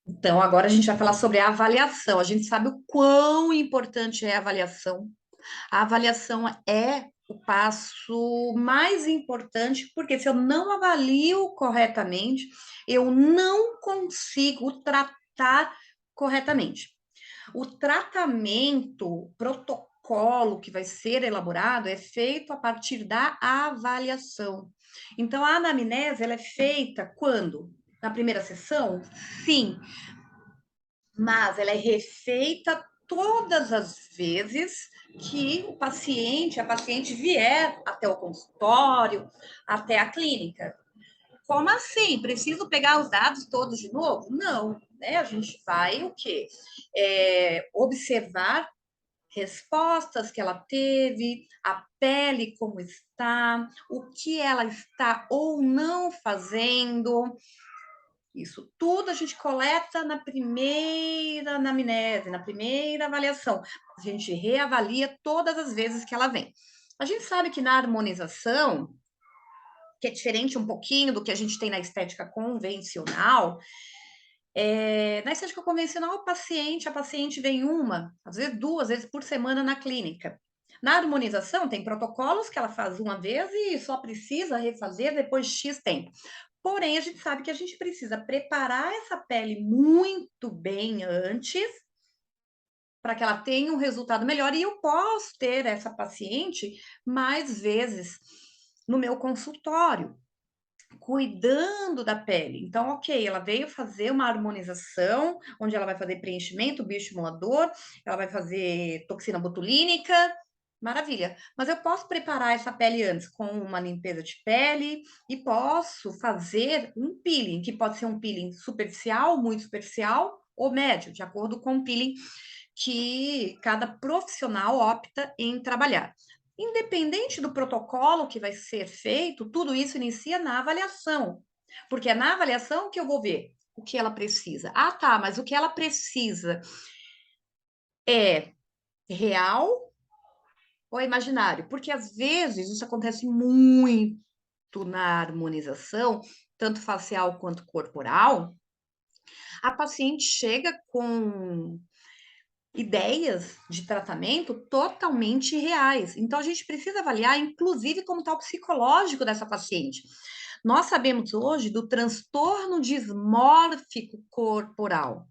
Então, agora a gente vai falar sobre a avaliação. A gente sabe o quão importante é a avaliação. A avaliação é o passo mais importante, porque se eu não avalio corretamente, eu não consigo tratar corretamente. O tratamento, protocolo que vai ser elaborado é feito a partir da avaliação. Então, a anamnese ela é feita quando? Na primeira sessão? Sim, mas ela é refeita todas as vezes que a paciente vier até o consultório, até a clínica. Como assim? Preciso pegar os dados todos de novo? Não, né? A gente vai o quê? Observar respostas que ela teve, a pele como está, o que ela está ou não fazendo, isso tudo a gente coleta na primeira anamnese, na primeira avaliação. A gente reavalia todas as vezes que ela vem. A gente sabe que na harmonização, que é diferente um pouquinho do que a gente tem na estética convencional, na estética convencional, a paciente vem uma, às vezes duas vezes por semana na clínica. Na harmonização, tem protocolos que ela faz uma vez e só precisa refazer depois de X tempo. Porém, a gente sabe que a gente precisa preparar essa pele muito bem antes para que ela tenha um resultado melhor. E eu posso ter essa paciente mais vezes no meu consultório, cuidando da pele. Então, ok, ela veio fazer uma harmonização, onde ela vai fazer preenchimento bioestimulador, ela vai fazer toxina botulínica, maravilha. Mas eu posso preparar essa pele antes com uma limpeza de pele e posso fazer um peeling, que pode ser um peeling superficial, muito superficial ou médio, de acordo com o peeling que cada profissional opta em trabalhar. Independente do protocolo que vai ser feito, tudo isso inicia na avaliação, porque é na avaliação que eu vou ver o que ela precisa. Ah, tá, mas o que ela precisa é real ou é imaginário? Porque às vezes isso acontece muito na harmonização, tanto facial quanto corporal. A paciente chega com ideias de tratamento totalmente reais. Então, a gente precisa avaliar, inclusive, como está o psicológico dessa paciente. Nós sabemos hoje do transtorno dismórfico corporal.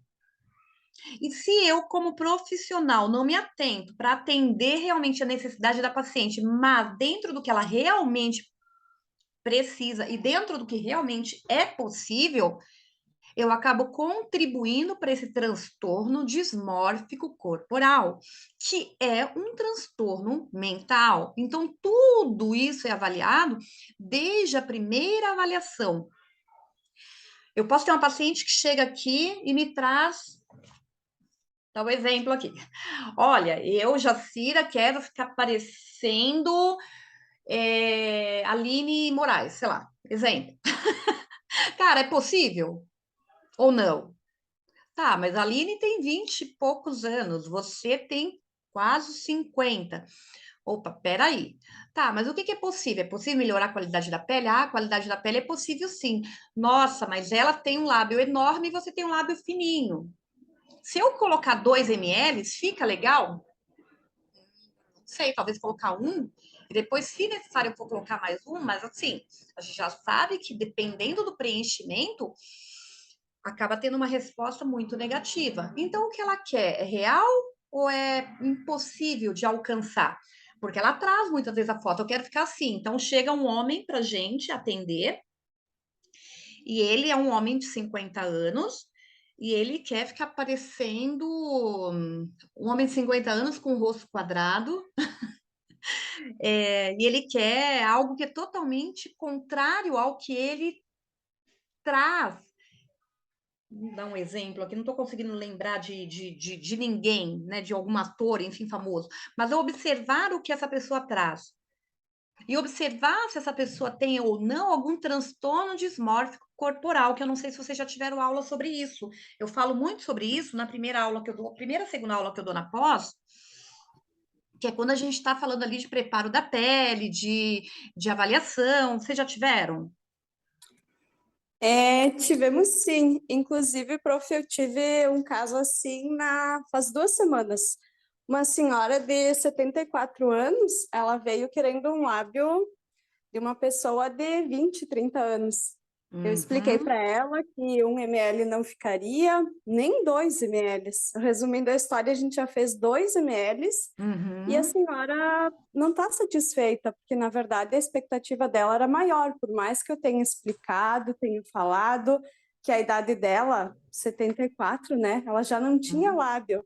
E se eu, como profissional, não me atento para atender realmente a necessidade da paciente, mas dentro do que ela realmente precisa e dentro do que realmente é possível, eu acabo contribuindo para esse transtorno dismórfico corporal, que é um transtorno mental. Então, tudo isso é avaliado desde a primeira avaliação. Eu posso ter uma paciente que chega aqui e me traz, dá um exemplo aqui. Olha, eu, Jacira, quero ficar parecendo Aline Moraes, sei lá, exemplo. Cara, é possível ou não? Tá, mas a Aline tem 20 e poucos anos, você tem quase 50. Opa, peraí. Tá, mas o que que é possível? É possível melhorar a qualidade da pele? Ah, a qualidade da pele é possível sim. Nossa, mas ela tem um lábio enorme e você tem um lábio fininho. Se eu colocar 2 ml, fica legal? Não sei, talvez colocar um, e depois, se necessário, eu vou colocar mais um, mas assim, a gente já sabe que dependendo do preenchimento, acaba tendo uma resposta muito negativa. Então, o que ela quer é real ou é impossível de alcançar? Porque ela traz muitas vezes a foto, eu quero ficar assim. Então, chega um homem para gente atender, e ele é um homem de 50 anos, e ele quer ficar parecendo um homem de 50 anos com o rosto quadrado, e ele quer algo que é totalmente contrário ao que ele traz. Vou dar um exemplo aqui, não estou conseguindo lembrar de ninguém, né, de algum ator, enfim, famoso, mas eu observar o que essa pessoa traz e observar se essa pessoa tem ou não algum transtorno dismórfico corporal, que eu não sei se vocês já tiveram aula sobre isso. Eu falo muito sobre isso na primeira aula que eu dou, primeira, segunda aula que eu dou na pós, que é quando a gente está falando ali de preparo da pele, de avaliação. Vocês já tiveram? Tivemos sim. Inclusive, prof, eu tive um caso assim faz 2 semanas. Uma senhora de 74 anos, ela veio querendo um lábio de uma pessoa de 20, 30 anos. Eu expliquei para Uhum, ela que 1 ml não ficaria, nem 2 ml. Resumindo a história, a gente já fez 2 ml e a uhum. senhora não está satisfeita, porque na verdade a expectativa dela era maior, por mais que eu tenha explicado, tenha falado que a idade dela, 74, né, ela já não tinha Uhum. lábio.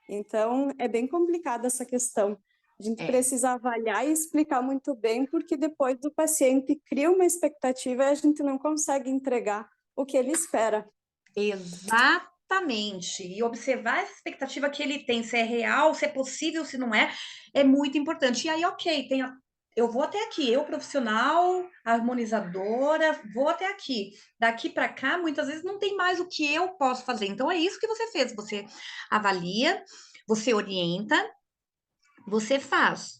Então é bem complicada essa questão. A gente É, precisa avaliar e explicar muito bem, porque depois o paciente cria uma expectativa e a gente não consegue entregar o que ele espera. exatamente. E observar essa expectativa que ele tem, se é real, se é possível, se não é, é muito importante. E aí, ok, eu vou até aqui, eu profissional, harmonizadora, vou até aqui. Daqui para cá, muitas vezes não tem mais o que eu posso fazer. Então, é isso que você fez. Você avalia, você orienta, você faz.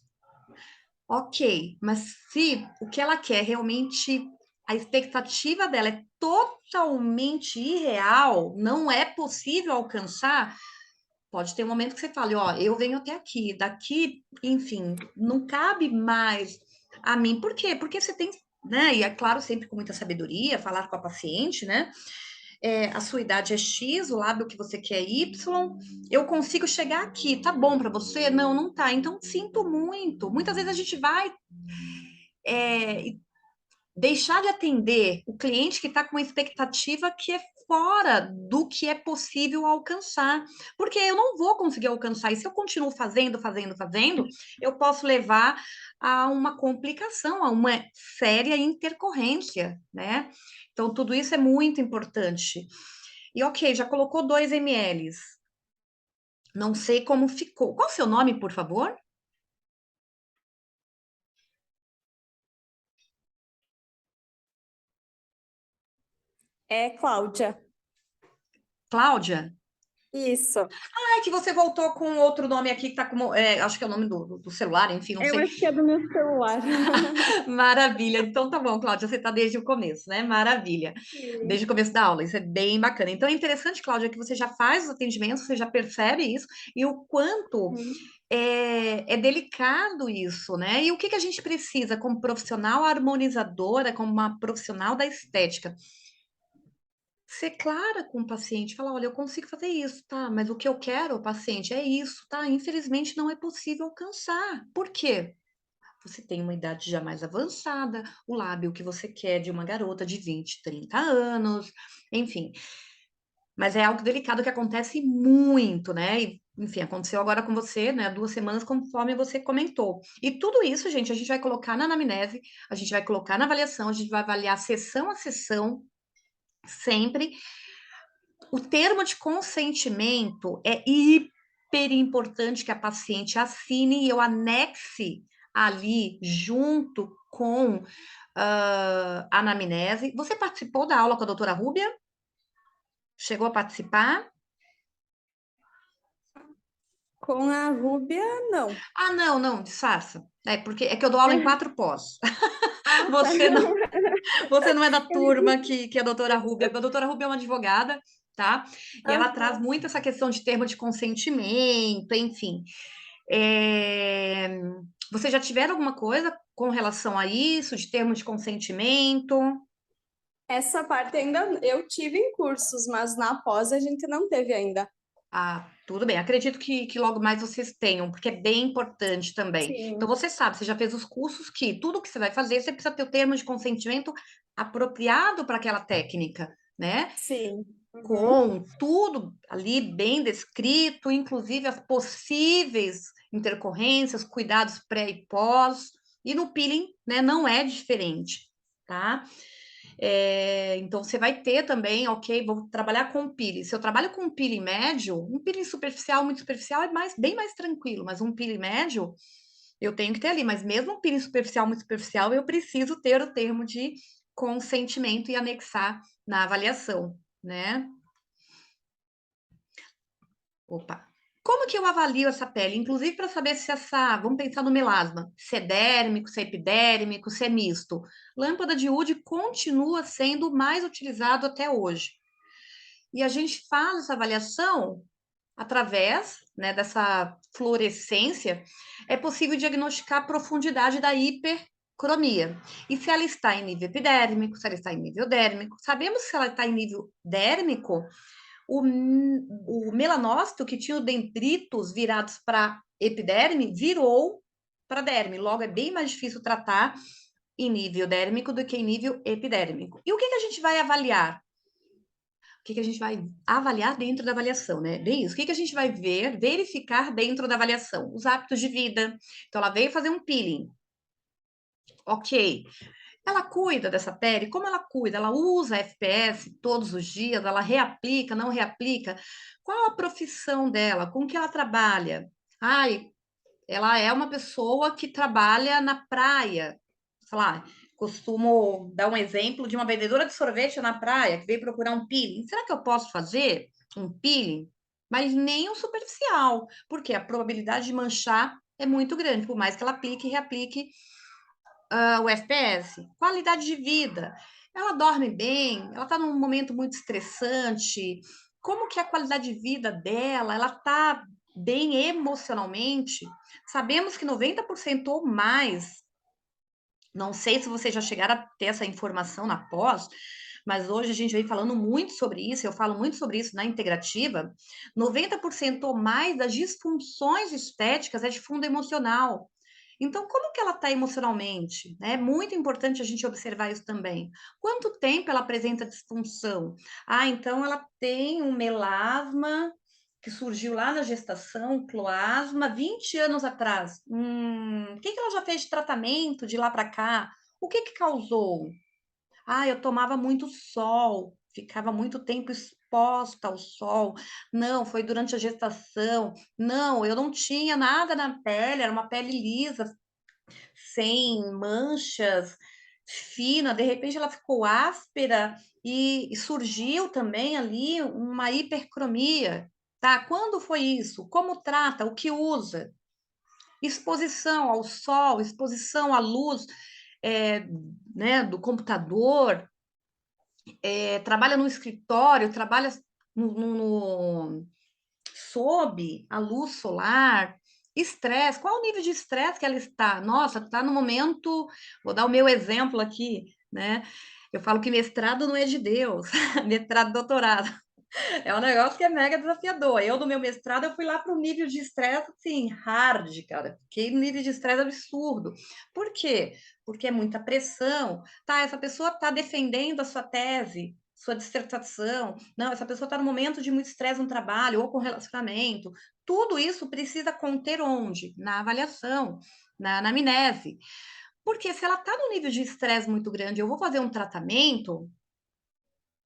Ok, mas se o que ela quer realmente, a expectativa dela é totalmente irreal, não é possível alcançar, pode ter um momento que você fale, ó, eu venho até aqui, daqui, enfim, não cabe mais a mim. Por quê? Porque você tem, né? E é claro, sempre com muita sabedoria, falar com a paciente, né? A sua idade é X, o lábio que você quer é Y, eu consigo chegar aqui, tá bom para você? Não, não tá. Então, sinto muito. Muitas vezes a gente vai deixar de atender o cliente que está com uma expectativa que é fora do que é possível alcançar, porque eu não vou conseguir alcançar, e se eu continuo fazendo, eu posso levar a uma complicação, a uma séria intercorrência, né? Então, tudo isso é muito importante. E ok, já colocou 2 ml. Não sei como ficou. Qual o seu nome, por favor? É, Cláudia. Cláudia? Isso. Ah, é que você voltou com outro nome aqui que tá como. Acho que é o nome do celular, enfim, não Eu sei. acho que é do meu celular. Maravilha. Então tá bom, Cláudia, você está desde o começo, né? Maravilha. Sim. Desde o começo da aula, isso é bem bacana. Então é interessante, Cláudia, que você já faz os atendimentos, você já percebe isso e o quanto Uhum. é delicado isso, né? E o que que a gente precisa como profissional harmonizadora, como uma profissional da estética? Ser clara com o paciente, falar, olha, eu consigo fazer isso, tá? Mas o que eu quero, paciente, é isso, tá? Infelizmente não é possível alcançar. Por quê? Você tem uma idade já mais avançada, o lábio que você quer de uma garota de 20, 30 anos, enfim. Mas é algo delicado que acontece muito, né? E, enfim, aconteceu agora com você, né? 2 semanas, conforme você comentou. E tudo isso, gente, a gente vai colocar na anamnese, a gente vai colocar na avaliação, a gente vai avaliar sessão a sessão, sempre. O termo de consentimento é hiper importante que a paciente assine e eu anexe ali junto com a anamnese. Você participou da aula com a doutora Rúbia? Chegou a participar? Com a Rúbia, não. Ah, não, não, disfarça. Porque é que eu dou aula em 4 pós. Ah, tá. Você não, você não é da Eu turma que a doutora Rúbia. A doutora Rúbia é uma advogada, tá? E ela traz Aham. muito essa questão de termo de consentimento, enfim. É, Você já tiveram alguma coisa com relação a isso, de termo de consentimento? Essa parte ainda eu tive em cursos, mas na pós a gente não teve ainda. Ah, tudo bem. Acredito que logo mais vocês tenham, porque é bem importante também. Então, Sim, você sabe, você já fez os cursos que tudo que você vai fazer, você precisa ter o termo de consentimento apropriado para aquela técnica, né? sim. Uhum. Com tudo ali bem descrito, inclusive as possíveis intercorrências, cuidados pré e pós. E no peeling, né, não é diferente, tá? Então, você vai ter também, ok, vou trabalhar com peeling. Se eu trabalho com um peeling médio, um peeling superficial, muito superficial, é bem mais tranquilo, mas um peeling médio, eu tenho que ter ali. Mas mesmo um peeling superficial, muito superficial, eu preciso ter o termo de consentimento e anexar na avaliação, né? Opa. Como que eu avalio essa pele? Inclusive para saber se vamos pensar no melasma, se é dérmico, se é epidérmico, se é misto. Lâmpada de Wood continua sendo o mais utilizado até hoje. E a gente faz essa avaliação através, né, dessa fluorescência, é possível diagnosticar a profundidade da hipercromia. E se ela está em nível epidérmico, se ela está em nível dérmico. Sabemos que se ela está em nível dérmico, o melanócito, que tinha os dendritos virados para epiderme, virou para derme. Logo, é bem mais difícil tratar em nível dérmico do que em nível epidérmico. E o que a gente vai avaliar? O que a gente vai avaliar dentro da avaliação, né? Bem isso. O que a gente vai verificar dentro da avaliação? Os hábitos de vida. Então, ela veio fazer um peeling. Ok. Ela cuida dessa pele? Como ela cuida? Ela usa FPS todos os dias? Ela reaplica, não reaplica? Qual a profissão dela? Com que ela trabalha? Ai, ela é uma pessoa que trabalha na praia. Sei lá, costumo dar um exemplo de uma vendedora de sorvete na praia que veio procurar um peeling. Será que eu posso fazer um peeling? Mas nem um superficial, porque a probabilidade de manchar é muito grande, por mais que ela aplique e reaplique o FPS. Qualidade de vida. Ela dorme bem, ela está num momento muito estressante. Como que é a qualidade de vida dela? Ela está bem emocionalmente? Sabemos que 90% ou mais, não sei se vocês já chegaram a ter essa informação na pós, mas hoje a gente vem falando muito sobre isso, eu falo muito sobre isso na integrativa. 90% ou mais das disfunções estéticas é de fundo emocional. Então, como que ela está emocionalmente? É muito importante a gente observar isso também. Quanto tempo ela apresenta disfunção? Ah, então ela tem um melasma que surgiu lá na gestação, cloasma, 20 anos atrás. O que ela já fez de tratamento de lá para cá? O que causou? Ah, eu tomava muito sol, ficava muito tempo exposta ao sol. Não, foi durante a gestação. Não, eu não tinha nada na pele, era uma pele lisa, sem manchas, fina. De repente ela ficou áspera e surgiu também ali uma hipercromia. Tá? Quando foi isso? Como trata? O que usa? Exposição ao sol, exposição à luz, é, né, do computador, trabalha no escritório, trabalha sob a luz solar, estresse. Qual o nível de estresse que ela está? Nossa, está no momento. Vou dar o meu exemplo aqui, né? Eu falo que mestrado não é de Deus, mestrado, doutorado. É um negócio que é mega desafiador. Eu, no meu mestrado, eu fui lá para o nível de estresse, assim, hard, cara. Fiquei no nível de estresse absurdo. Por quê? Porque é muita pressão. Tá, essa pessoa está defendendo a sua tese, sua dissertação. Não, essa pessoa está no momento de muito estresse no trabalho ou com relacionamento. Tudo isso precisa conter onde? Na avaliação, na anamnese. Porque se ela está no nível de estresse muito grande, eu vou fazer um tratamento,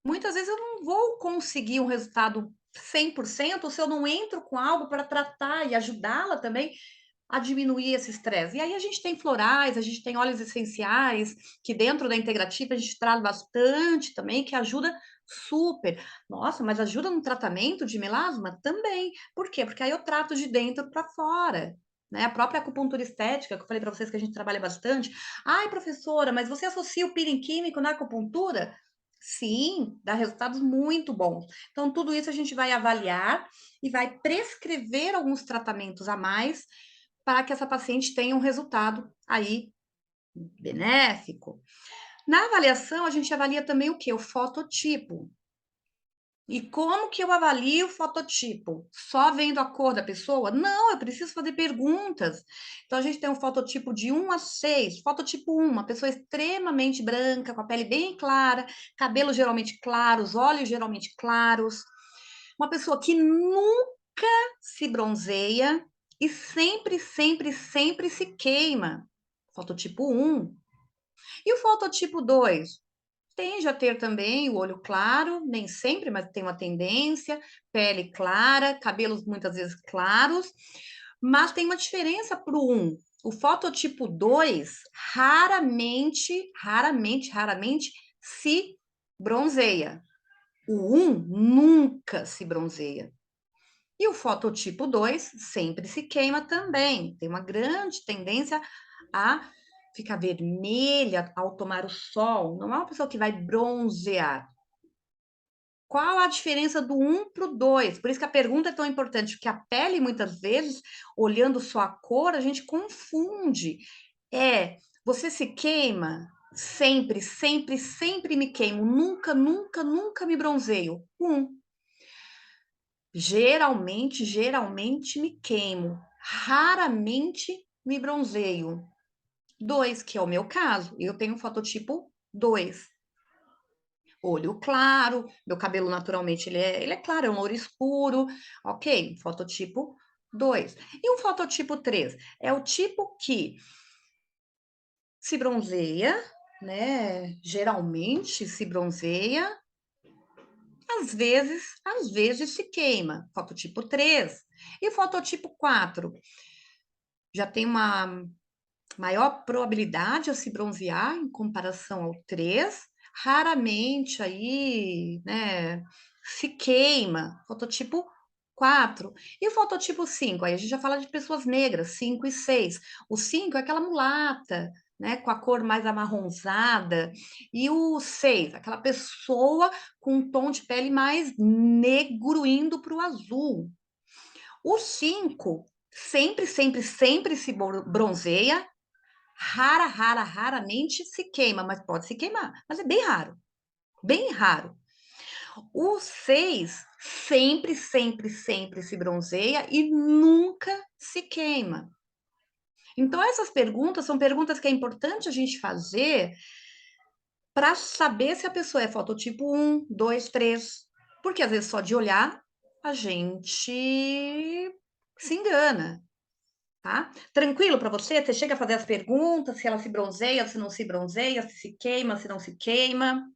muitas vezes eu não vou conseguir um resultado 100% se eu não entro com algo para tratar e ajudá-la também a diminuir esse estresse. E aí a gente tem florais, a gente tem óleos essenciais, que dentro da integrativa a gente traz bastante também, que ajuda super. Nossa, mas ajuda no tratamento de melasma? Também. Por quê? Porque aí eu trato de dentro para fora. Né? A própria acupuntura estética, que eu falei para vocês que a gente trabalha bastante. Ai, professora, mas você associa o peeling químico na acupuntura? Sim, dá resultados muito bons. Então, tudo isso a gente vai avaliar e vai prescrever alguns tratamentos a mais para que essa paciente tenha um resultado aí benéfico. Na avaliação, a gente avalia também o que? O fototipo. E como que eu avalio o fototipo? Só vendo a cor da pessoa? Não, eu preciso fazer perguntas. Então, a gente tem um fototipo de 1 a 6. Fototipo 1, uma pessoa extremamente branca, com a pele bem clara, cabelos geralmente claros, olhos geralmente claros. Uma pessoa que nunca se bronzeia e sempre, sempre, sempre se queima. Fototipo 1. E o fototipo 2? Tende a ter também o olho claro, nem sempre, mas tem uma tendência, pele clara, cabelos muitas vezes claros, mas tem uma diferença para o 1. O fototipo 2 raramente, raramente, raramente se bronzeia. O 1 nunca se bronzeia. E o fototipo 2 sempre se queima também. Tem uma grande tendência a ficar vermelha ao tomar o sol. Não é uma pessoa que vai bronzear. Qual a diferença do 1 para o 2? Por isso que a pergunta é tão importante, porque a pele, muitas vezes, olhando só a cor, a gente confunde. Você se queima? Sempre, sempre, sempre me queimo. Nunca, nunca, nunca me bronzeio. 1. Geralmente me queimo. Raramente me bronzeio. 2, que é o meu caso. Eu tenho fototipo 2. Olho claro, meu cabelo naturalmente ele é claro, é um louro escuro. Ok, fototipo 2. E um fototipo 3? É o tipo que se bronzeia, né? Geralmente se bronzeia, às vezes se queima. Fototipo 3. E fototipo 4? Já tem uma maior probabilidade a se bronzear em comparação ao 3. Raramente aí, né, se queima. Fototipo 4. E o fototipo 5? Aí a gente já fala de pessoas negras, 5 e 6. O 5 é aquela mulata, né, com a cor mais amarronzada. E o 6, aquela pessoa com um tom de pele mais negro indo para o azul. O 5 sempre, sempre, sempre se bronzeia, raramente se queima, mas pode se queimar, mas é bem raro, bem raro. O 6 sempre, sempre, sempre se bronzeia e nunca se queima. Então, essas perguntas são perguntas que é importante a gente fazer para saber se a pessoa é fototipo 1, 2, 3. Porque às vezes só de olhar a gente se engana. Tá? Tranquilo para você? Você chega a fazer as perguntas, se ela se bronzeia, se não se bronzeia, se queima, se não se queima.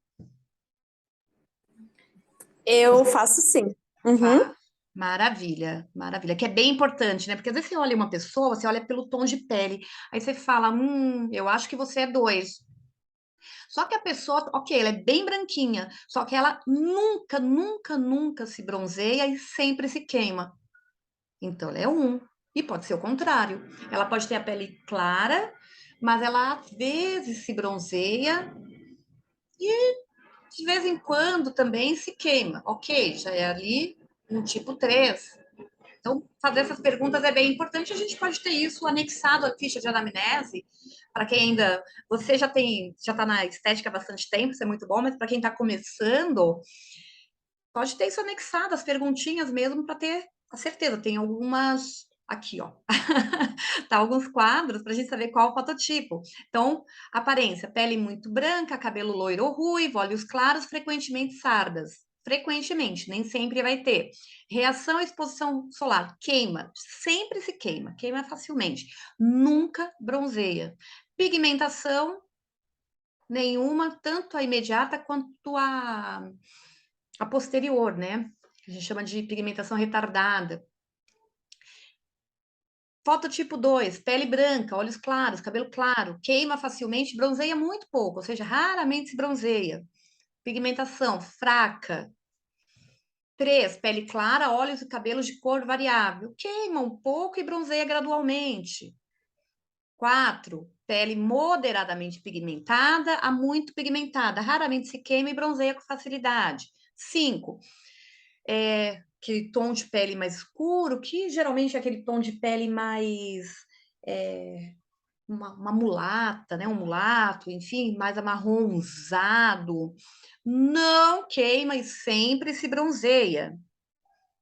Eu faço sim. Uhum. Faz. Maravilha, maravilha. Que é bem importante, né? Porque às vezes você olha uma pessoa, você olha pelo tom de pele, aí você fala, eu acho que você é 2. Só que a pessoa, ok, ela é bem branquinha, só que ela nunca, nunca, nunca se bronzeia e sempre se queima. Então, ela é 1. E pode ser o contrário. Ela pode ter a pele clara, mas ela às vezes se bronzeia e de vez em quando também se queima. Ok, já é ali um tipo 3. Então, fazer essas perguntas é bem importante. A gente pode ter isso anexado à ficha de anamnese, para quem ainda. Você já está na estética há bastante tempo, isso é muito bom, mas para quem está começando, pode ter isso anexado, as perguntinhas mesmo, para ter a certeza. Tem algumas aqui, ó. Tá, alguns quadros para a gente saber qual o fototipo. Então, aparência, pele muito branca, cabelo loiro ou ruivo, olhos claros, frequentemente sardas. Frequentemente, nem sempre vai ter. Reação à exposição solar, queima, sempre se queima, queima facilmente. Nunca bronzeia. Pigmentação, nenhuma, tanto a imediata quanto a posterior, né? A gente chama de pigmentação retardada. Fototipo 2, pele branca, olhos claros, cabelo claro, queima facilmente, bronzeia muito pouco, ou seja, raramente se bronzeia. Pigmentação fraca. 3, pele clara, olhos e cabelos de cor variável, queima um pouco e bronzeia gradualmente. 4, pele moderadamente pigmentada a muito pigmentada, raramente se queima e bronzeia com facilidade. 5, aquele tom de pele mais escuro, que geralmente é aquele tom de pele mais uma mulata, né? Um mulato, enfim, mais amarronzado. Não queima e sempre se bronzeia.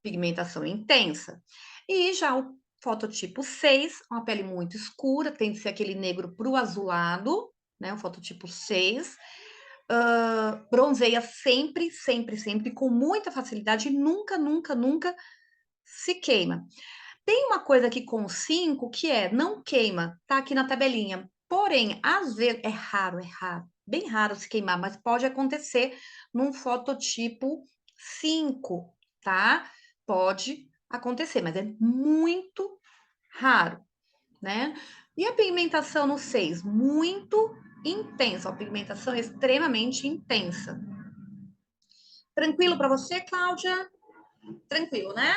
Pigmentação intensa. E já o fototipo 6, uma pele muito escura, tem que ser aquele negro para o azulado, né? O fototipo 6. Bronzeia sempre, sempre, sempre, com muita facilidade e nunca, nunca, nunca se queima. Tem uma coisa aqui com o 5 que é não queima, tá aqui na tabelinha. Porém, às vezes, é raro, bem raro se queimar, mas pode acontecer num fototipo 5, tá? Pode acontecer, mas é muito raro, né? E a pigmentação no 6? Muito intensa, a pigmentação é extremamente intensa. Tranquilo para você, Cláudia? Tranquilo, né?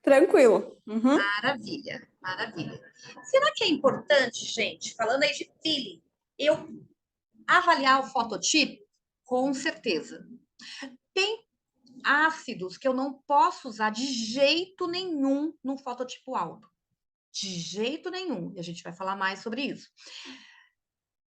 Tranquilo. Uhum. Maravilha, maravilha. Será que é importante, gente, falando aí de peeling, eu avaliar o fototipo? Com certeza. Tem ácidos que eu não posso usar de jeito nenhum no fototipo alto. De jeito nenhum. E a gente vai falar mais sobre isso.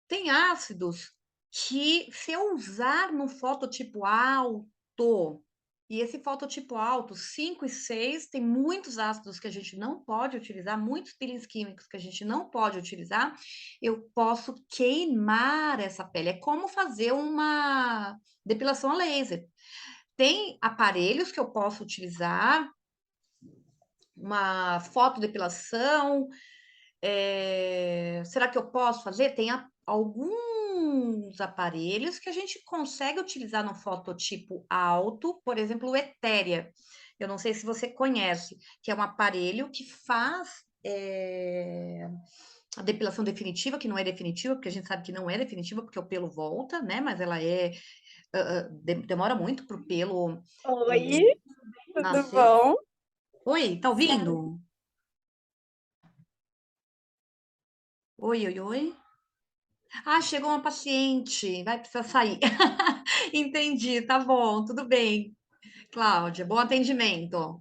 Tem ácidos que, se eu usar no fototipo alto, e esse fototipo alto, 5 e 6, tem muitos ácidos que a gente não pode utilizar, muitos peelings químicos que a gente não pode utilizar, eu posso queimar essa pele. É como fazer uma depilação a laser. Tem aparelhos que eu posso utilizar, uma fotodepilação. Será que eu posso fazer? Tem alguns aparelhos que a gente consegue utilizar no fototipo alto, por exemplo, o Etéria. Eu não sei se você conhece, que é um aparelho que faz a depilação definitiva, que não é definitiva, porque a gente sabe que não é definitiva, porque o pelo volta, né? Mas ela demora muito para o pelo Oi, tudo nascer. bom? Oi, tá ouvindo? Oi, oi, oi. Ah, chegou uma paciente, vai precisar sair. Entendi, tá bom, tudo bem. Cláudia, bom atendimento.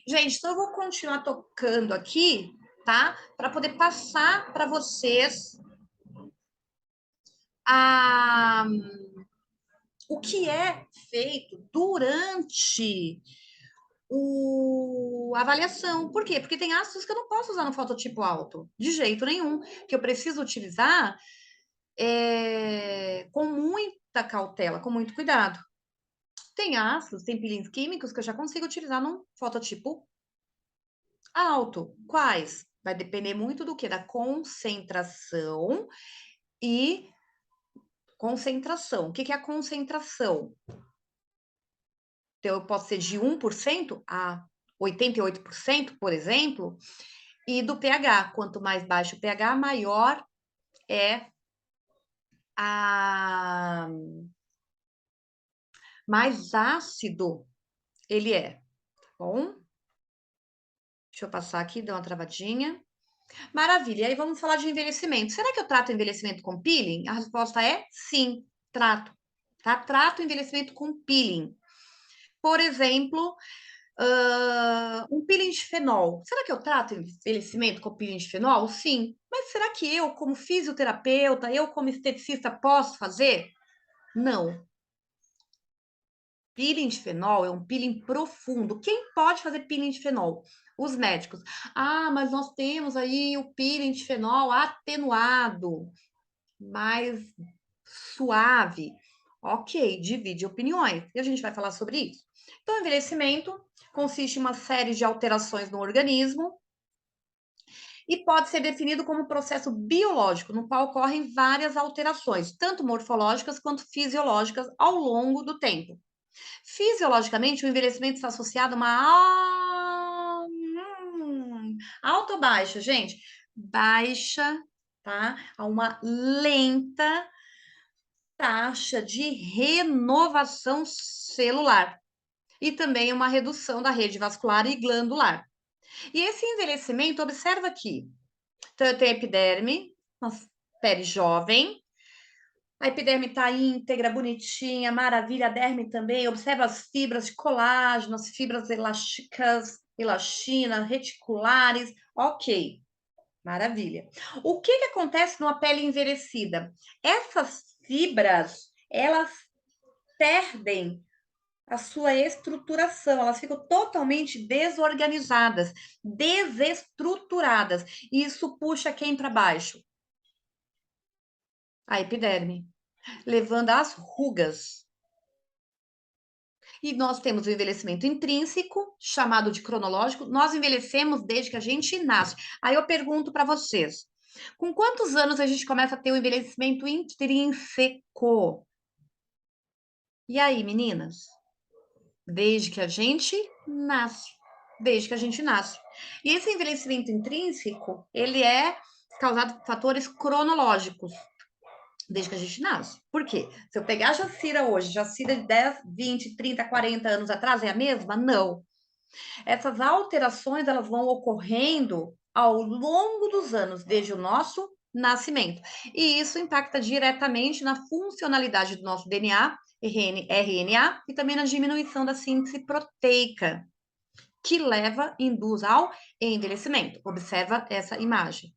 Gente, então eu vou continuar tocando aqui, tá? Para poder passar para vocês a, o que é feito durante a avaliação. Por quê? Porque tem ácidos que eu não posso usar no fototipo alto, de jeito nenhum, que eu preciso utilizar com muita cautela, com muito cuidado. Tem ácidos, tem peelings químicos que eu já consigo utilizar num fototipo alto. Quais? Vai depender muito do que? Da concentração e concentração. O que é a concentração? Então, eu posso ser de 1% a 88%, por exemplo, e do pH. Quanto mais baixo o pH, maior é a mais ácido ele é, tá bom? Deixa eu passar aqui, dar uma travadinha. Maravilha. E aí vamos falar de envelhecimento. Será que eu trato envelhecimento com peeling? A resposta é sim, trato. Tá? Trato envelhecimento com peeling. Por exemplo, um peeling de fenol. Será que eu trato envelhecimento com peeling de fenol? Sim. Mas será que eu, como fisioterapeuta, eu, como esteticista, posso fazer? Não. Peeling de fenol é um peeling profundo. Quem pode fazer peeling de fenol? Os médicos. Ah, mas nós temos aí o peeling de fenol atenuado, mais suave. Ok, divide opiniões. E a gente vai falar sobre isso. Então, envelhecimento consiste em uma série de alterações no organismo e pode ser definido como um processo biológico, no qual ocorrem várias alterações, tanto morfológicas quanto fisiológicas, ao longo do tempo. Fisiologicamente, o envelhecimento está associado a uma alta ou baixa, gente? Baixa, tá? A uma lenta taxa de renovação celular e também uma redução da rede vascular e glandular. E esse envelhecimento, observa aqui, então eu tenho a epiderme, uma pele jovem, a epiderme está íntegra, bonitinha, maravilha, a derme também. Observa as fibras de colágeno, as fibras elásticas, elastina, reticulares. Ok, maravilha. O que acontece numa pele envelhecida? Essas fibras, elas perdem a sua estruturação, elas ficam totalmente desorganizadas, desestruturadas. E isso puxa quem para baixo? A epiderme, levando às rugas. E nós temos o envelhecimento intrínseco, chamado de cronológico. Nós envelhecemos desde que a gente nasce. Aí eu pergunto para vocês: com quantos anos a gente começa a ter o envelhecimento intrínseco? E aí, meninas? Desde que a gente nasce. Desde que a gente nasce. E esse envelhecimento intrínseco, ele é causado por fatores cronológicos, desde que a gente nasce. Por quê? Se eu pegar a Jacira hoje, Jacira de 10, 20, 30, 40 anos atrás, é a mesma? Não. Essas alterações, elas vão ocorrendo ao longo dos anos, desde o nosso nascimento. E isso impacta diretamente na funcionalidade do nosso DNA, RNA, e também na diminuição da síntese proteica, que induz ao envelhecimento. Observa essa imagem.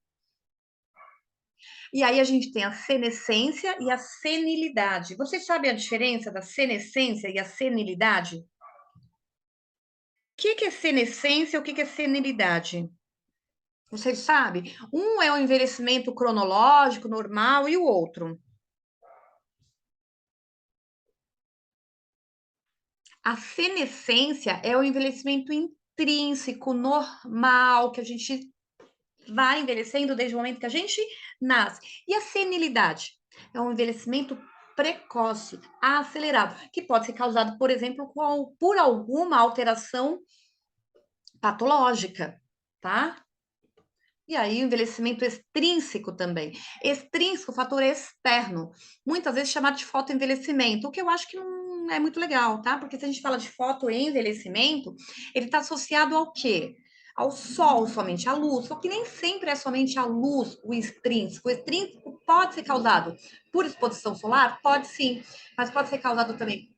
E aí a gente tem a senescência e a senilidade. Vocês sabem a diferença da senescência e a senilidade? O que é senescência e o que é senilidade? Vocês sabem? Um é o envelhecimento cronológico, normal, e o outro? A senescência é o envelhecimento intrínseco, normal, que a gente vai envelhecendo desde o momento que a gente nasce. E a senilidade é um envelhecimento precoce, acelerado, que pode ser causado, por exemplo, por alguma alteração patológica, tá? E aí, o envelhecimento extrínseco também. Extrínseco, fator externo. Muitas vezes chamado de fotoenvelhecimento, o que eu acho que não é muito legal, tá? Porque se a gente fala de fotoenvelhecimento, ele está associado ao quê? Ao sol, somente à luz. Só que nem sempre é somente a luz o extrínseco. O extrínseco pode ser causado por exposição solar? Pode sim, mas pode ser causado também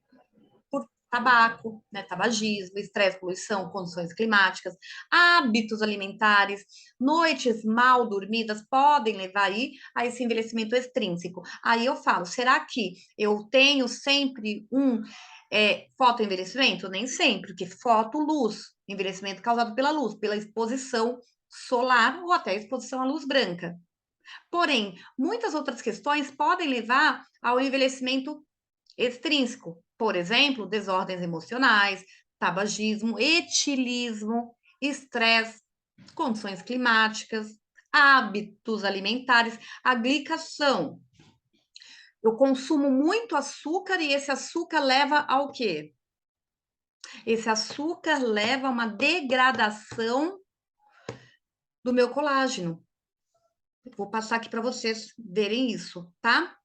por tabaco, né, tabagismo, estresse, poluição, condições climáticas, hábitos alimentares, noites mal dormidas podem levar aí a esse envelhecimento extrínseco. Aí eu falo, será que eu tenho sempre um fotoenvelhecimento? Nem sempre, porque fotoluz, envelhecimento causado pela luz, pela exposição solar ou até exposição à luz branca. Porém, muitas outras questões podem levar ao envelhecimento extrínseco, por exemplo, desordens emocionais, tabagismo, etilismo, estresse, condições climáticas, hábitos alimentares, a glicação. Eu consumo muito açúcar e esse açúcar leva ao quê? Esse açúcar leva a uma degradação do meu colágeno. Vou passar aqui para vocês verem isso, tá?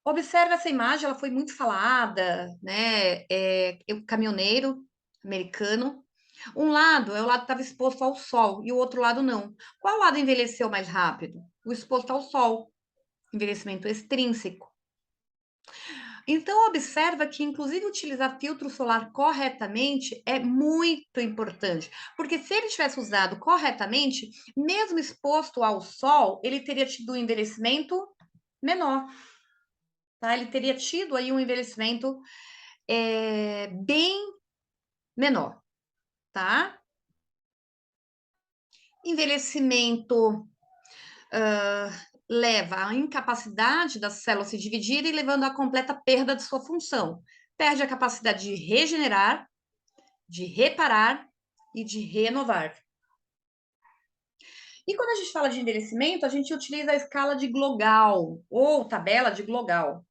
Observe essa imagem, ela foi muito falada, né? O caminhoneiro americano. Um lado é o lado que estava exposto ao sol e o outro lado não. Qual lado envelheceu mais rápido? O exposto ao sol, envelhecimento extrínseco. Então, observa que, inclusive, utilizar filtro solar corretamente é muito importante, porque se ele tivesse usado corretamente, mesmo exposto ao sol, ele teria tido um envelhecimento menor. Tá? Ele teria tido aí um envelhecimento bem menor, tá? Envelhecimento leva à incapacidade das células se dividirem, levando à completa perda de sua função. Perde a capacidade de regenerar, de reparar e de renovar. E quando a gente fala de envelhecimento, a gente utiliza a escala de Glogal, ou tabela de Glogal.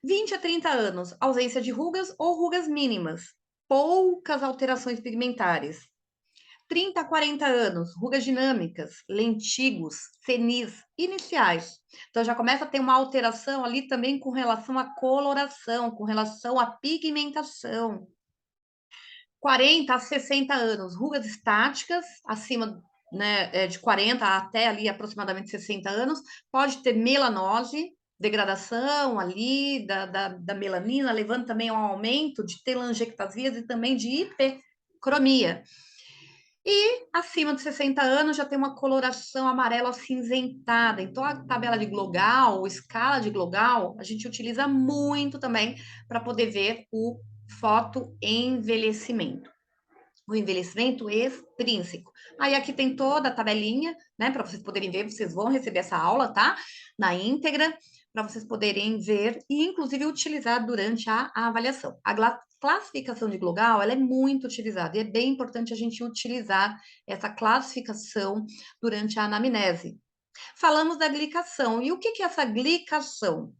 20 a 30 anos, ausência de rugas ou rugas mínimas, poucas alterações pigmentares. 30 a 40 anos, rugas dinâmicas, lentigos, senis, iniciais. Então já começa a ter uma alteração ali também com relação à coloração, com relação à pigmentação. 40 a 60 anos, rugas estáticas, acima, né, de 40 até ali aproximadamente 60 anos, pode ter melanose, degradação ali da melanina, levando também a um aumento de telangiectasias e também de hipercromia. E acima de 60 anos já tem uma coloração amarela acinzentada. Então, a tabela de Glogal, escala de Glogal, a gente utiliza muito também para poder ver o fotoenvelhecimento. O envelhecimento extrínseco. Aí aqui tem toda a tabelinha, né, para vocês poderem ver, vocês vão receber essa aula, tá? Na íntegra, para vocês poderem ver e, inclusive, utilizar durante a avaliação. A classificação de Glogal, ela é muito utilizada e é bem importante a gente utilizar essa classificação durante a anamnese. Falamos da glicação. E o que é essa glicação?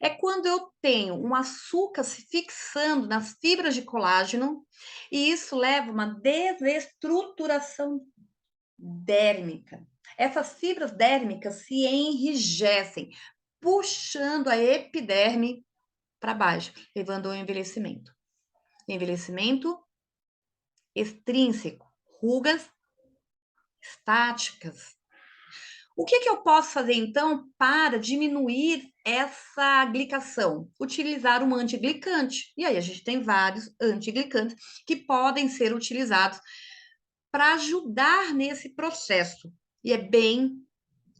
É quando eu tenho um açúcar se fixando nas fibras de colágeno e isso leva a uma desestruturação dérmica. Essas fibras dérmicas se enrijecem, puxando a epiderme para baixo, levando ao envelhecimento. Envelhecimento extrínseco, rugas estáticas. O que eu posso fazer, então, para diminuir essa glicação? Utilizar um antiglicante. E aí, a gente tem vários antiglicantes que podem ser utilizados para ajudar nesse processo. E é bem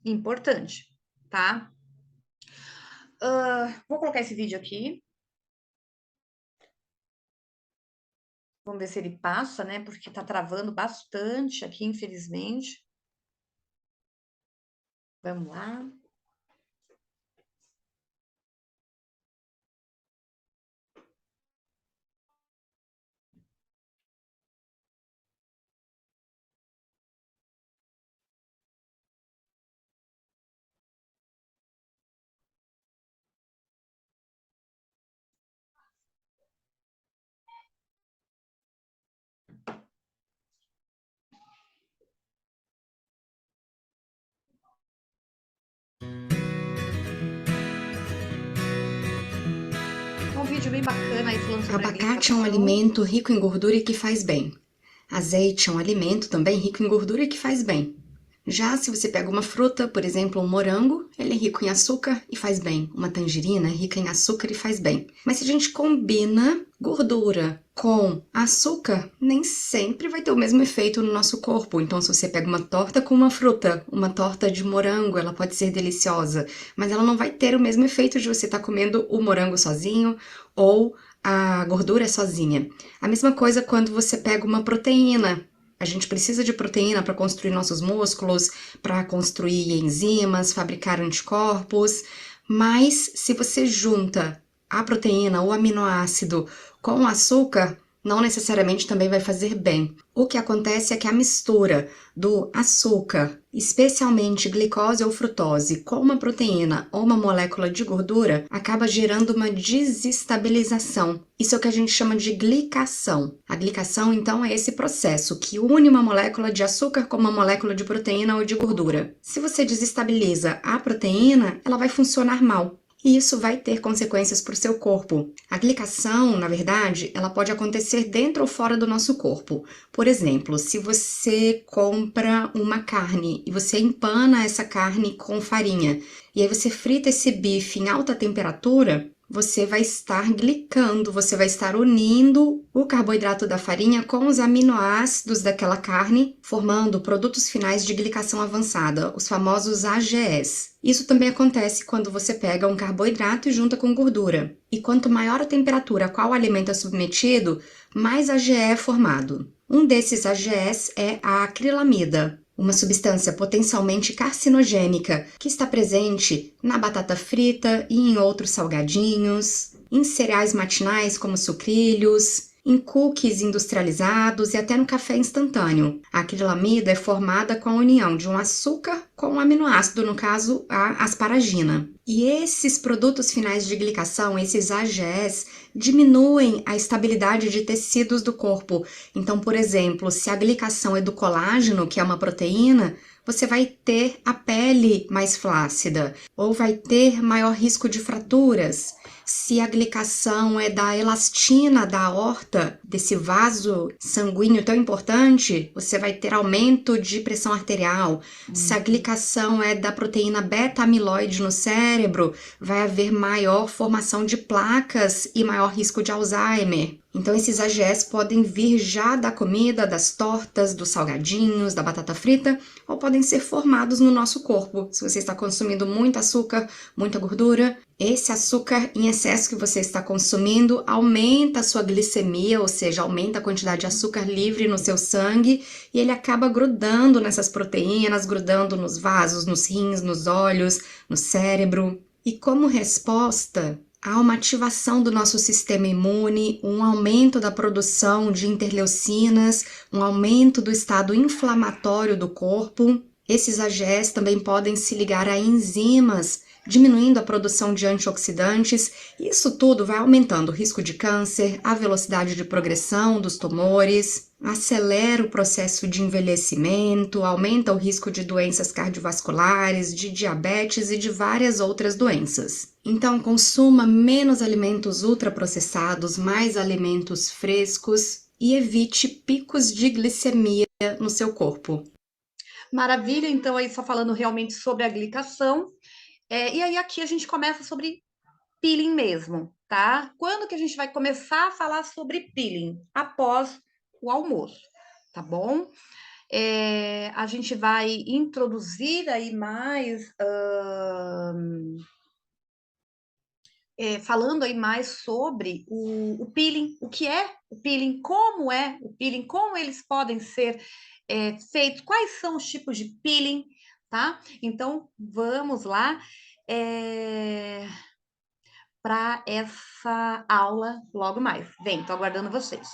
importante, tá? Vou colocar esse vídeo aqui. Vamos ver se ele passa, né? Porque tá travando bastante aqui, infelizmente. Vamos lá. É um vídeo bem bacana aí falando sobre Abacate é um alimento rico em gordura e que faz bem. Azeite é um alimento também rico em gordura e que faz bem. Já se você pega uma fruta, por exemplo, um morango, ele é rico em açúcar e faz bem. Uma tangerina é rica em açúcar e faz bem. Mas se a gente combina gordura com açúcar, nem sempre vai ter o mesmo efeito no nosso corpo. Então, se você pega uma torta com uma fruta, uma torta de morango, ela pode ser deliciosa, mas ela não vai ter o mesmo efeito de você estar comendo o morango sozinho ou a gordura sozinha. A mesma coisa quando você pega uma proteína. A gente precisa de proteína para construir nossos músculos, para construir enzimas, fabricar anticorpos, mas se você junta a proteína, o aminoácido com o açúcar, não necessariamente também vai fazer bem. O que acontece é que a mistura do açúcar, especialmente glicose ou frutose, com uma proteína ou uma molécula de gordura, acaba gerando uma desestabilização. Isso é o que a gente chama de glicação. A glicação, então, é esse processo que une uma molécula de açúcar com uma molécula de proteína ou de gordura. Se você desestabiliza a proteína, ela vai funcionar mal. E isso vai ter consequências para o seu corpo. A glicação, na verdade, ela pode acontecer dentro ou fora do nosso corpo. Por exemplo, se você compra uma carne e você empana essa carne com farinha, e aí você frita esse bife em alta temperatura, você vai estar glicando, você vai estar unindo o carboidrato da farinha com os aminoácidos daquela carne, formando produtos finais de glicação avançada, os famosos AGEs. Isso também acontece quando você pega um carboidrato e junta com gordura. E quanto maior a temperatura a qual o alimento é submetido, mais AGE é formado. Um desses AGEs é a acrilamida, uma substância potencialmente carcinogênica que está presente na batata frita e em outros salgadinhos, em cereais matinais como sucrilhos, em cookies industrializados e até no café instantâneo. A acrilamida é formada com a união de um açúcar com um aminoácido, no caso a asparagina. E esses produtos finais de glicação, esses AGEs, diminuem a estabilidade de tecidos do corpo. Então, por exemplo, se a glicação é do colágeno, que é uma proteína, você vai ter a pele mais flácida ou vai ter maior risco de fraturas. Se a glicação é da elastina da aorta, desse vaso sanguíneo tão importante, você vai ter aumento de pressão arterial. Se a glicação é da proteína beta-amiloide no cérebro, vai haver maior formação de placas e maior risco de Alzheimer. Então, esses AGEs podem vir já da comida, das tortas, dos salgadinhos, da batata frita, ou podem ser formados no nosso corpo. Se você está consumindo muito açúcar, muita gordura, esse açúcar em excesso que você está consumindo aumenta a sua glicemia, ou seja, aumenta a quantidade de açúcar livre no seu sangue, e ele acaba grudando nessas proteínas, grudando nos vasos, nos rins, nos olhos, no cérebro. E como resposta, há uma ativação do nosso sistema imune, um aumento da produção de interleucinas, um aumento do estado inflamatório do corpo. Esses AGEs também podem se ligar a enzimas, diminuindo a produção de antioxidantes. Isso tudo vai aumentando o risco de câncer, a velocidade de progressão dos tumores. acelera o processo de envelhecimento, aumenta o risco de doenças cardiovasculares, de diabetes e de várias outras doenças. Então, consuma menos alimentos ultraprocessados, mais alimentos frescos e evite picos de glicemia no seu corpo. Maravilha, então aí só falando realmente sobre a glicação. E aí aqui a gente começa sobre peeling mesmo, tá? Quando que a gente vai começar a falar sobre peeling? Após o almoço, tá bom? A gente vai introduzir aí mais, falando aí mais sobre o peeling, o que é o peeling, como é o peeling, como eles podem ser feitos, quais são os tipos de peeling, tá? Então, vamos lá para essa aula logo mais. Vem, tô aguardando vocês.